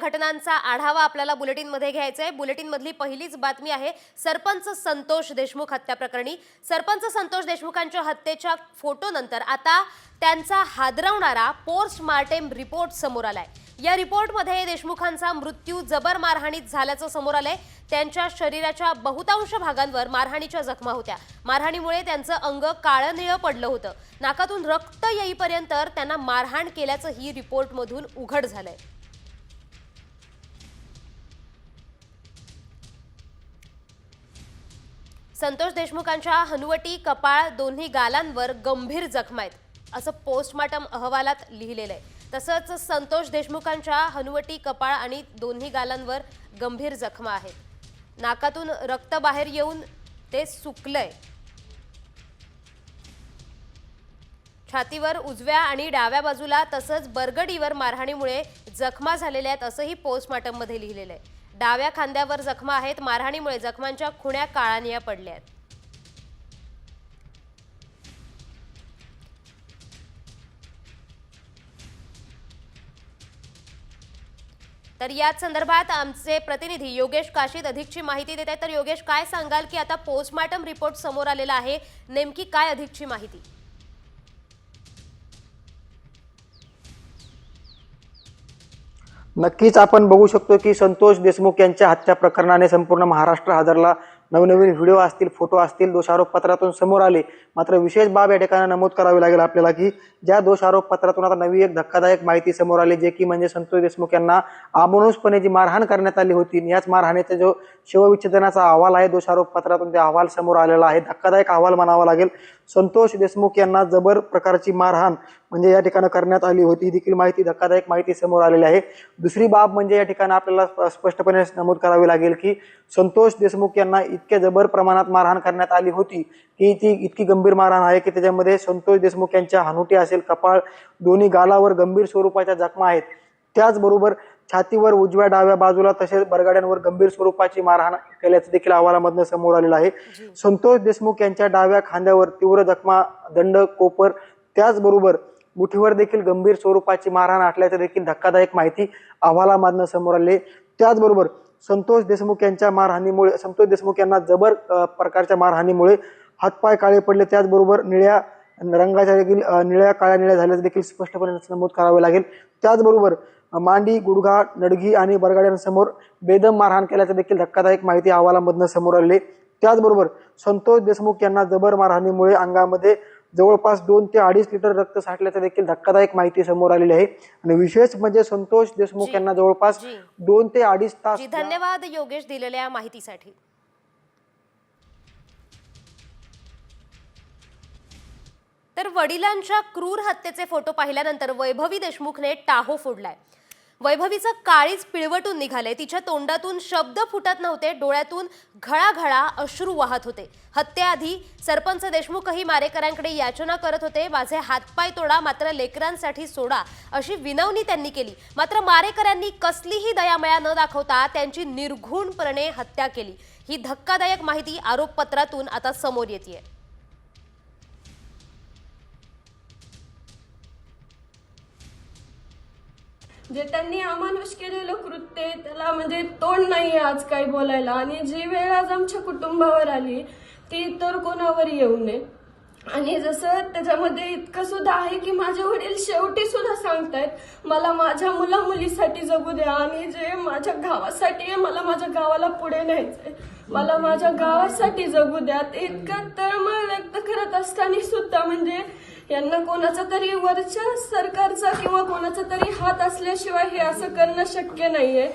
घटनांचा आढावा आपल्याला बुलेटिनमध्ये घ्यायचा आहे। बुलेटिनमधली पहिलीच बातमी आहे सरपंच संतोष देशमुख हत्या प्रकरणी। सरपंच संतोष देशमुखांच्या हत्येच्या फोटोनंतर आता त्यांचा हादरवणारा पोस्टमार्टम रिपोर्ट समोर आलाय। या रिपोर्टमध्ये देशमुखांचा मृत्यू जबर मारहाणीत झाल्याचं समोर आलंय। त्यांच्या शरीराच्या बहुतांश भागांवर मारहाणीच्या जखमा होत्या। मारहाणीमुळे त्यांचं अंग काळनिळ पडलं होतं। नाकातून रक्त येईपर्यंत त्यांना मारहाण केल्याचं ही रिपोर्टमधून उघड झालंय। संतोष देशमुखांच्या हनुवटी, कपाळ, दोन्ही गालांवर गंभीर जखमा आहेत असं पोस्टमार्टम अहवालात लिहिलेलं आहे। तसंच संतोष देशमुखांच्या हनुवटी, कपाळ आणि दोन्ही गालांवर गंभीर जखमा आहेत। नाकातून रक्त बाहेर येऊन ते सुकलंय। छातीवर उजव्या आणि डाव्या बाजूला तसंच बरगडीवर मारहाणीमुळे जखमा झालेल्या आहेत असंही पोस्टमार्टम मध्ये लिहिलेलं आहे। डाव्या खांद्यावर जखमा आहेत। मारहाणीमुळे जखमांच्या खुण्या काळानिळ्या पडल्या आहेत। तर याच संदर्भात आमचे प्रतिनिधी योगेश काशीद अधिकची माहिती देत आहेत। तर योगेश, काय सांगाल की आता पोस्टमार्टम रिपोर्ट समोर आलेला आहे, नेमकी काय अधिकची माहिती? नक्कीच आपण बघू शकतो की संतोष देशमुख यांच्या हत्या प्रकरणाने संपूर्ण महाराष्ट्र हादरला। नवनवीन व्हिडिओ असतील, फोटो असतील दोषारोपपत्रातून समोर आले। मात्र विशेष बाब या ठिकाणी नमूद करावी लागेल आपल्याला की ज्या दोषारोपपत्रातून आता नवी एक धक्कादायक माहिती समोर आली, जे की म्हणजे संतोष देशमुख यांना अमानुषपणे जी मारहाण करण्यात आली होती, याच मारहाणीचा जो शवविच्छेदनाचा अहवाल आहे दोषारोपपत्रातून, त्या अहवाल समोर आलेला आहे। धक्कादायक अहवाल म्हणावा लागेल। संतोष देशमुख यांना जबर प्रकारची मारहाण म्हणजे या ठिकाणी करण्यात आली होती, ही देखील माहिती धक्कादायक माहिती समोर आलेली आहे। दुसरी बाब म्हणजे या ठिकाणी आपल्याला स्पष्टपणे नमूद करावी लागेल की संतोष देशमुख यांना इतक्या जबर प्रमाणात मारहाण करण्यात आली होती की ती इतकी गंभीर मारहाण आहे की त्याच्यामध्ये संतोष देशमुख यांच्या हनुटी असेल, कपाळ, दोन्ही गालावर गंभीर स्वरूपाच्या जखमा आहेत। त्याचबरोबर छातीवर उजव्या डाव्या बाजूला तसेच बरगाड्यांवर गंभीर स्वरूपाची मारहाण केल्याचं देखील अहवालामधून समोर आलेलं आहे। संतोष देशमुख यांच्या डाव्या खांद्यावर तीव्र जखमा, दंड, कोपर, त्याचबरोबर मुठीवर देखील गंभीर स्वरूपाची मारहाण असल्याचं देखील धक्कादायक माहिती अहवालामधून समोर आली। त्याचबरोबर संतोष देशमुख यांच्या मारहाणीमुळे, संतोष देशमुख यांना जबर प्रकारच्या मारहाणीमुळे हातपाय काळे पडले। त्याचबरोबर निळ्या रंगाच्या देखील निळ्या काळ्या निळ्या झाल्याचं देखील स्पष्टपणे नमूद करावे लागेल। त्याचबरोबर मांडी, गुडघा, नडगी आणि बरगाड्यांसमोर बेदम मारहाण केल्याचं देखील धक्कादायक माहिती अहवालामधून समोर आली। त्याचबरोबर संतोष देशमुख यांना जबर मारहाणीमुळे अंगामध्ये जवळपास 2 ते 2.5 लिटर रक्त साठल्याचं देखील धक्कादायक माहिती समोर आलेली आहे। आणि विशेष म्हणजे संतोष देशमुख यांना जवळपास 2 ते 2.5 तास। धन्यवाद योगेश दिलेल्या माहितीसाठी। तर वडिलांच्या क्रूर हत्येचे फोटो पाहिल्यानंतर वैभवी देशमुखने टाहो फोडलाय। वैभवीचं काळीज पिळवटून निघाले। तिच्या तोंडातून शब्द फुटत नव्हते, डोळ्यातून घळाघळा अश्रू वाहत होते। हत्येआधी सरपंच देशमुखही मारेकरांकडे याचना करत होते। माझे हातपाय तोडा, मात्र लेकरांसाठी सोडा, अशी विनवणी त्यांनी केली। मात्र मारेकरांनी कसलीही दयामया न दाखवता त्यांची निर्घृणपणे हत्या केली। ही धक्कादायक माहिती आरोपपत्रातून आता समोर येते। जे त्यांनी अमानुष केलेलं कृत्य, त्याला म्हणजे तोंड नाही आज काही बोलायला। आणि जी वेळ आज आमच्या कुटुंबावर आली ती तर कोणावर येऊ नये। आणि जसं त्याच्यामध्ये इतकं सुद्धा आहे की माझे वडील शेवटी सुद्धा सांगतायत मला माझ्या मुला मुलीसाठी जगू द्या, आणि जे माझ्या गावासाठी आहे, मला माझ्या गावाला पुढे न्यायचंय, मला माझ्या गावासाठी जगू द्या। ते इतकं तळमळ व्यक्त करत असताना सुद्धा म्हणजे यांना कोणाचा तरी वरच्या सरकारचा किंवा कोणाचा तरी हात असल्याशिवाय हे असं करणं शक्य नाहीये।